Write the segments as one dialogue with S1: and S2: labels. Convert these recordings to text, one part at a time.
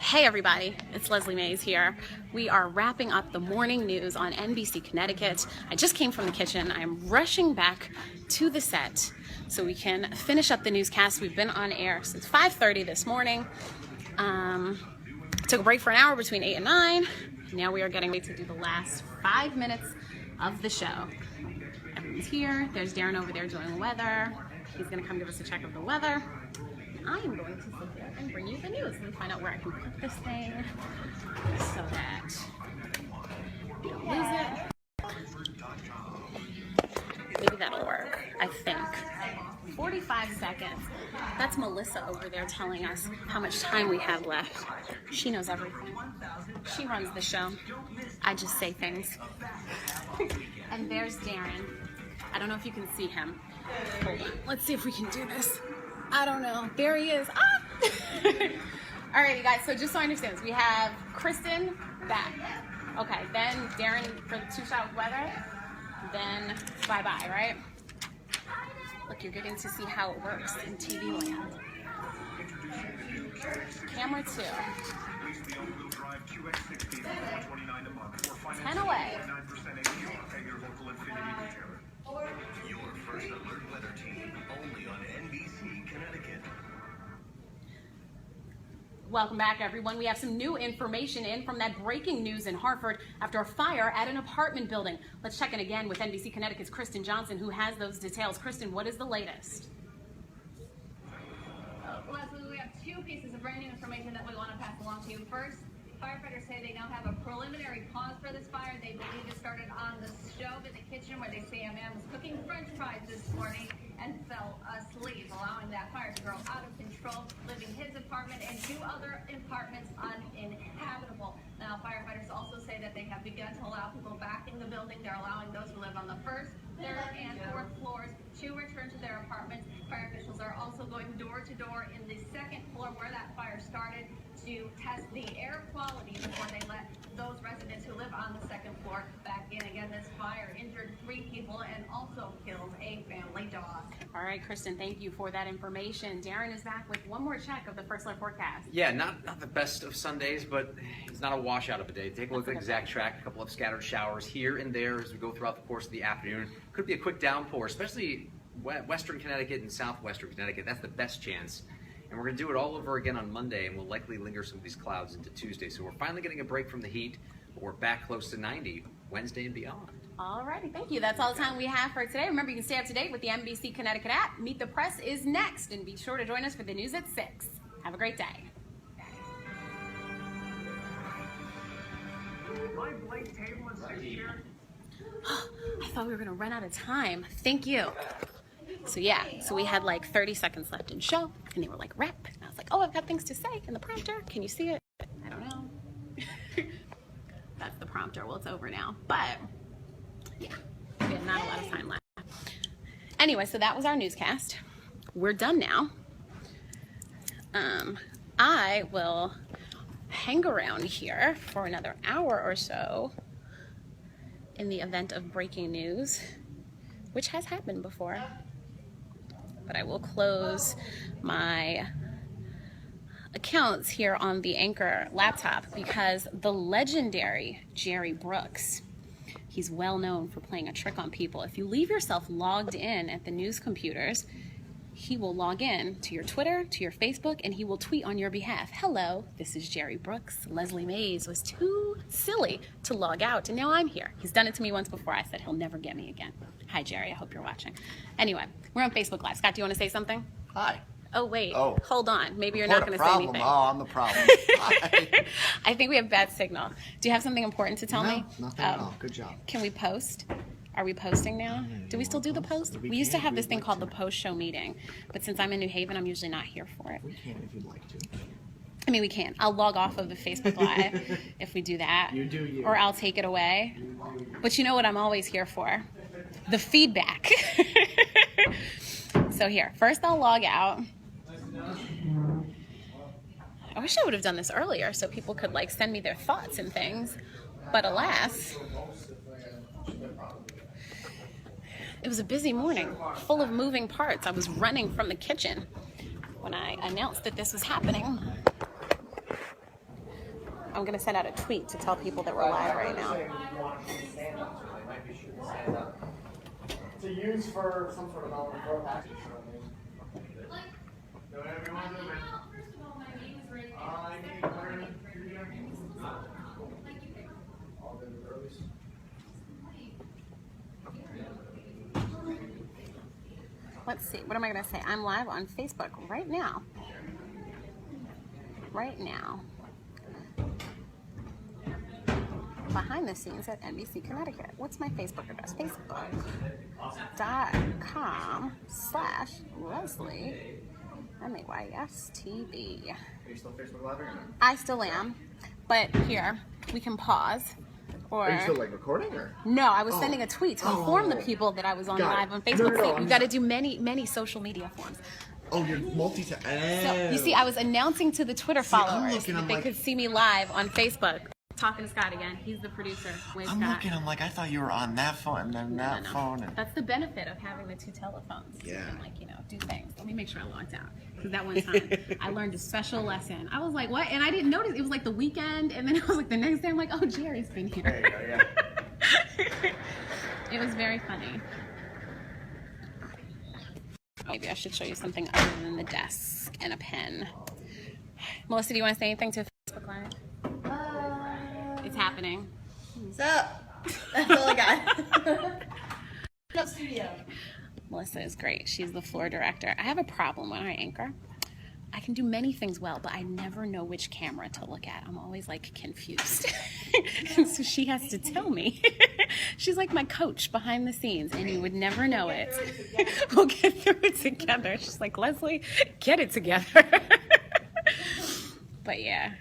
S1: Hey everybody, it's Leslie Mays here. We are wrapping up the morning news on NBC Connecticut. I just came from the kitchen. I'm rushing back to the set so we can finish up the newscast. We've been on air since 5:30 this morning. Took a break for an hour between 8 and 9. Now we are getting ready to do the last 5 minutes of the show. Everyone's here. There's Darren over there doing the weather. He's going to come give us a check of the weather. I am going to sit there and bring you the news and find out where I can put this thing so that you don't lose it. Maybe that'll work, I think. 45 seconds. That's Melissa over there telling us how much time we have left. She knows everything. She runs the show. I just say things. And there's Darren. I don't know if you can see him. Hold on. Let's see if we can do this. I don't know. There he is. Ah! All right, you guys. So just so I understand this, we have Kristen back. Okay, then Darren for the 2-shot with weather. Then bye-bye, right? Look, you're getting to see how it works in TV land. Camera 2. 10 away.
S2: Your first alert weather team, only on NBC Connecticut.
S1: Welcome back, everyone. We have some new information in from that breaking news in Hartford after a fire at an apartment building. Let's check in again with NBC Connecticut's Kristen Johnson, who has those details. Kristen, what is the latest?
S3: Leslie, we have 2 pieces of brand new information that we want to pass along to you. First, firefighters say they now have a preliminary cause for this fire. They believe it started on the stove in the kitchen where they say a man was cooking French fries this morning and fell asleep, allowing that fire to grow out of control, leaving his apartment and 2 other apartments uninhabitable. Now, firefighters also say that they have begun to allow people back in the building. They're allowing those who live on the 1st, 3rd, and 4th floors to return to their apartments. Fire officials are also going door to door in the 2nd floor where that fire started to test the air quality before they let those residents who live on the 2nd floor back in. Again, this fire injured 3 people and also killed a family dog.
S1: All right, Kristen, thank you for that information. Darren is back with one more check of the first alert forecast.
S4: Yeah, not the best of Sundays, but it's not a washout of a day. Take a look at the exact track. A couple of scattered showers here and there as we go throughout the course of the afternoon. Could be a quick downpour, especially western Connecticut and southwestern Connecticut. That's the best chance. And we're going to do it all over again on Monday, and we'll likely linger some of these clouds into Tuesday. So we're finally getting a break from the heat, but we're back close to 90 Wednesday and beyond.
S1: All righty, thank you. That's all the time we have for today. Remember, you can stay up to date with the NBC Connecticut app. Meet the Press is next, and be sure to join us for the news at 6. Have a great day. I thought we were going to run out of time. Thank you. So we had like 30 seconds left in show, and they were like, rep. And I was like, oh, I've got things to say in the prompter. Can you see it? I don't know. That's the prompter. Well, it's over now. But, yeah, we had not a lot of time left. Anyway, so that was our newscast. We're done now. I will hang around here for another hour or so in the event of breaking news, which has happened before. But I will close my accounts here on the Anchor laptop because the legendary Jerry Brooks, he's well known for playing a trick on people. If you leave yourself logged in at the news computers, he will log in to your Twitter, to your Facebook, and he will tweet on your behalf. Hello, this is Jerry Brooks. Leslie Mays was too silly to log out, and now I'm here. He's done it to me once before. I said he'll never get me again. Hi, Jerry. I hope you're watching. Anyway, we're on Facebook Live. Scott, do you want to say something?
S5: Hi.
S1: Oh, wait.
S5: Oh.
S1: Hold on. Maybe you're not going to say anything.
S5: Oh, I'm the problem. Hi.
S1: I think we have bad signal. Do you have something important to tell me?
S5: No, nothing at all. Good job.
S1: Can we post? Are we posting now? Do we still do the post? We used to have this thing called the post-show meeting, but since I'm in New Haven, I'm usually not here for it.
S5: We can if you'd like to.
S1: I mean, we can. I'll log off of the Facebook Live if we do that.
S5: You do you.
S1: Or I'll take it away. But you know what I'm always here for? The feedback. So here, first I'll log out. I wish I would have done this earlier so people could like send me their thoughts and things. But alas, it was a busy morning, full of moving parts. I was running from the kitchen when I announced that this was happening. I'm going to send out a tweet to tell people that we're live right now.
S5: To use for some sort of growth action.
S1: Let's see. What am I going to say? I'm live on Facebook right now. Right now. Behind the scenes at NBC Connecticut. What's my Facebook address? Facebook.com/Leslie MAYSTV.
S5: Are you still Facebook Live or not?
S1: I still am, but here we can pause. Or
S5: Are you still recording or?
S1: no, I was sending a tweet to inform the people that I was on
S5: Got it.
S1: live on
S5: No,
S1: Facebook.
S5: no,
S1: See,
S5: I'm
S1: you got to do many social media forms.
S5: Oh, you're multitasking.
S1: So you see, I was announcing to the Twitter
S5: I'm
S1: followers
S5: looking,
S1: that
S5: I'm
S1: they
S5: like-
S1: could see me live on Facebook. Talking to Scott again. He's the producer. Wave
S5: I'm
S1: Scott.
S5: looking. I'm like, I thought you were on that phone and then that
S1: No.
S5: phone. And...
S1: That's the benefit of having the two telephones.
S5: Yeah.
S1: You can, do things. Let me make sure I logged out. Because that one time, I learned a special lesson. I was like, what? And I didn't notice. It was like the weekend. And then it was like the next day, I'm like, oh, Jerry's been here.
S5: There you go, yeah.
S1: It was very funny. Maybe I should show you something other than the desk and a pen. Melissa, do you want to say anything to Facebook Live? It's happening.
S6: What's up? That's all I got. No studio.
S1: Melissa is great. She's the floor director. I have a problem when I anchor. I can do many things well, but I never know which camera to look at. I'm always like confused. And so she has to tell me. She's like my coach behind the scenes, and you would never know it. We'll get through it together. She's like, Leslie, get it together. But yeah.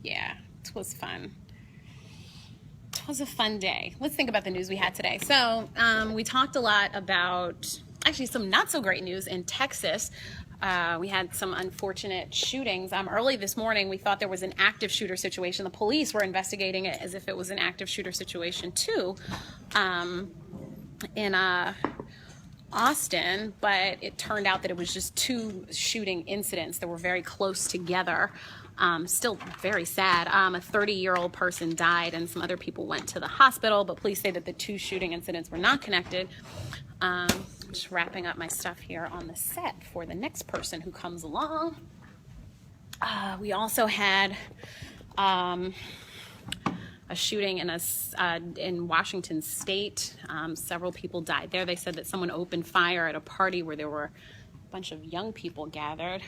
S1: Yeah, it was fun. It was a fun day. Let's think about the news we had today. So we talked a lot about actually some not so great news in Texas. We had some unfortunate shootings. Early this morning, we thought there was an active shooter situation. The police were investigating it as if it was an active shooter situation too in Austin, but it turned out that it was just two shooting incidents that were very close together. Still very sad. A 30-year-old person died and some other people went to the hospital, but police say that the two shooting incidents were not connected. Just wrapping up my stuff here on the set for the next person who comes along. We also had a shooting in Washington State. Several people died there. They said that someone opened fire at a party where there were a bunch of young people gathered.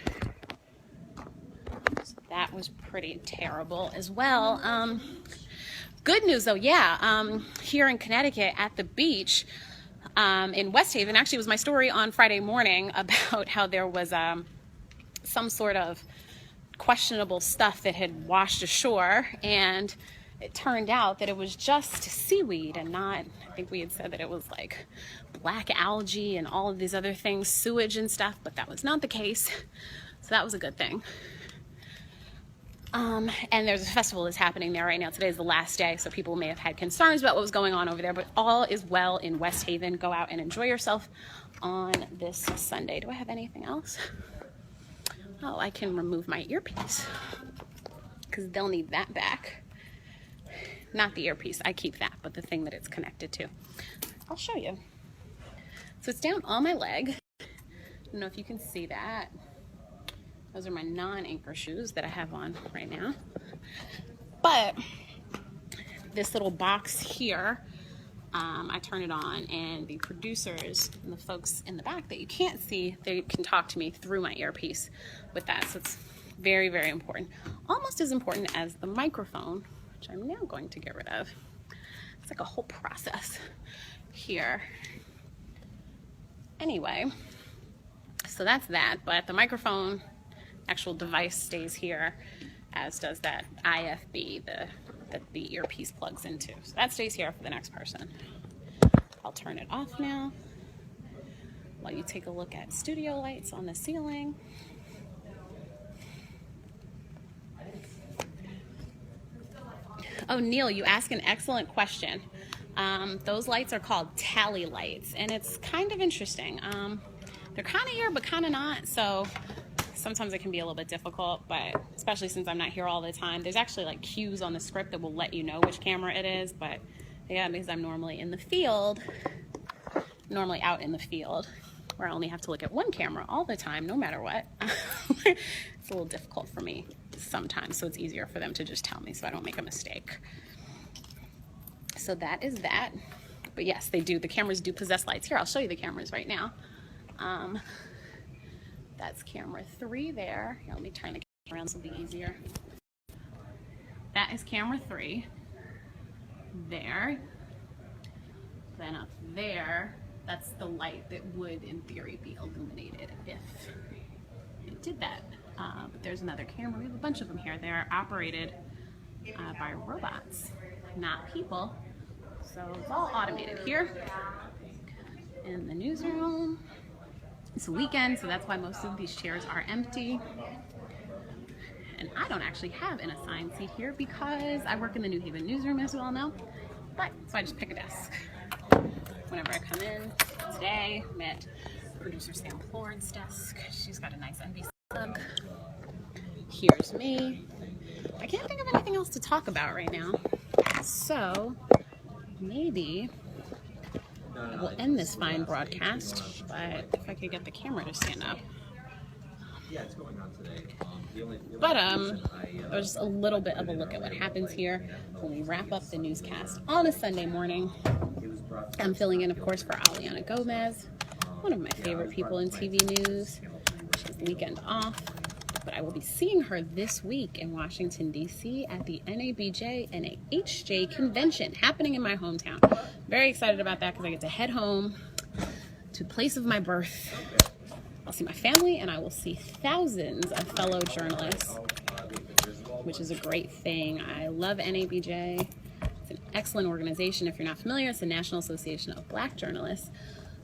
S1: So that was pretty terrible as well. Good news though, here in Connecticut at the beach in West Haven, actually it was my story on Friday morning about how there was some sort of questionable stuff that had washed ashore, and it turned out that it was just seaweed and not, I think we had said that it was like black algae and all of these other things, sewage and stuff, but that was not the case. So that was a good thing. And there's a festival that's happening there right now. Today is the last day, so people may have had concerns about what was going on over there, but all is well in West Haven. Go out and enjoy yourself on this Sunday. Do I have anything else? Oh, I can remove my earpiece because they'll need that back. Not the earpiece, I keep that, but the thing that it's connected to. I'll show you. So it's down on my leg. I don't know if you can see that. Those are my non-anchor shoes that I have on right now. But this little box here, I turn it on, and the producers and the folks in the back that you can't see, they can talk to me through my earpiece with that. So it's very, very important. Almost as important as the microphone, which I'm now going to get rid of. It's like a whole process here. Anyway, so that's that. But the microphone, actual device, stays here, as does that IFB that the earpiece plugs into. So that stays here for the next person. I'll turn it off now while you take a look at studio lights on the ceiling. Oh, Neil, you ask an excellent question. Those lights are called tally lights, and it's kind of interesting. They're kind of here, but kind of not. So sometimes it can be a little bit difficult, but especially since I'm not here all the time. There's actually like cues on the script that will let you know which camera it is, but yeah, because I'm normally in the field, normally out in the field, where I only have to look at one camera all the time, no matter what. It's a little difficult for me sometimes, so it's easier for them to just tell me so I don't make a mistake. So that is that. But yes, they do. The cameras do possess lights. Here, I'll show you the cameras right now. That's camera 3 there. Here, let me turn the camera around so it'll be easier. That is camera 3. There. Then up there, that's the light that would, in theory, be illuminated if it did that. But there's another camera. We have a bunch of them here. They're operated by robots, not people. So it's all automated here in the newsroom. It's a weekend, so that's why most of these chairs are empty. And I don't actually have an assigned seat here because I work in the New Haven newsroom, as you all know. But so I just pick a desk whenever I come in. Today, I'm at producer Sam Plord's desk. She's got a nice NBC mug. Here's me. I can't think of anything else to talk about right now. So maybe I will end this fine broadcast, but if I could get the camera to stand up.
S7: Yeah, it's going on today.
S1: But that was just a little bit of a look at what happens here when we wrap up the newscast on a Sunday morning. I'm filling in, of course, for Aliana Gomez, one of my favorite people in TV news. She has the weekend off, but I will be seeing her this week in Washington, D.C. at the NABJ NAHJ convention happening in my hometown. Very excited about that because I get to head home to the place of my birth. I'll see my family and I will see thousands of fellow journalists, which is a great thing. I love NABJ. It's an excellent organization. If you're not familiar, it's the National Association of Black Journalists.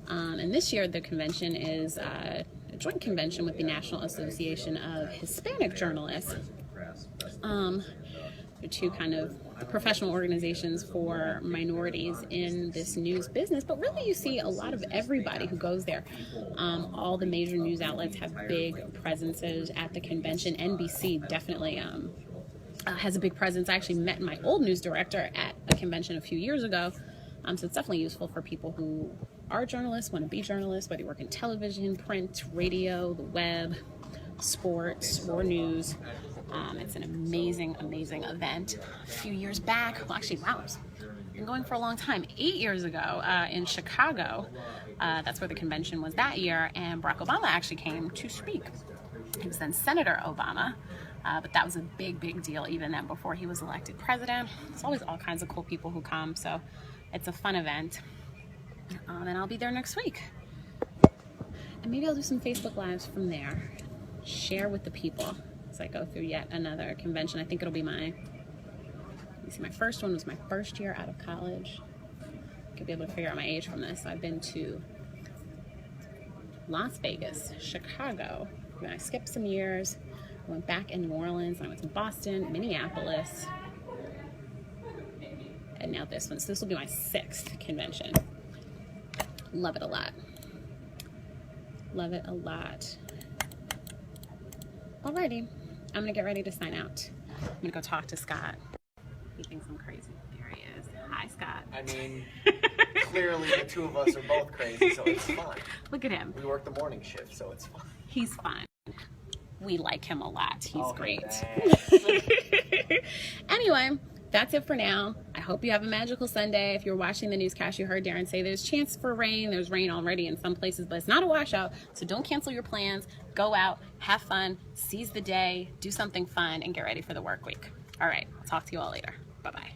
S1: And this year the convention is a joint convention with the National Association of Hispanic Journalists. They're two kind of professional organizations for minorities in this news business, but really you see a lot of everybody who goes there. All the major news outlets have big presences at the convention. NBC definitely has a big presence. I actually met my old news director at a convention a few years ago, so it's definitely useful for people who are journalists, want to be journalists, whether you work in television, print, radio, the web, sports, or news. It's an amazing, amazing event. A few years back, well, actually, wow, it's been going for a long time. 8 years ago in Chicago, that's where the convention was that year, and Barack Obama actually came to speak. He was then Senator Obama, but that was a big, big deal even then before he was elected president. There's always all kinds of cool people who come, so it's a fun event. And I'll be there next week. And maybe I'll do some Facebook Lives from there. Share with the people as I go through yet another convention. I think it'll be my first one was my first year out of college. I could be able to figure out my age from this. I've been to Las Vegas, Chicago, and I skipped some years. I went back in New Orleans, and I went to Boston, Minneapolis, and now this one. So this will be my 6th convention. Love it a lot. Love it a lot. Alrighty, I'm gonna get ready to sign out. I'm gonna go talk to Scott. He thinks I'm crazy. There he is. Hi, Scott.
S5: I mean, clearly the two of us are both crazy, so it's fine.
S1: Look at him.
S5: We work the morning shift, so it's fine.
S1: He's fun. We like him a lot. He's great. Anyway, that's it for now. I hope you have a magical Sunday. If you're watching the newscast, you heard Darren say there's chance for rain. There's rain already in some places, but it's not a washout. So don't cancel your plans. Go out, have fun, seize the day, do something fun, and get ready for the work week. All right, I'll talk to you all later. Bye-bye.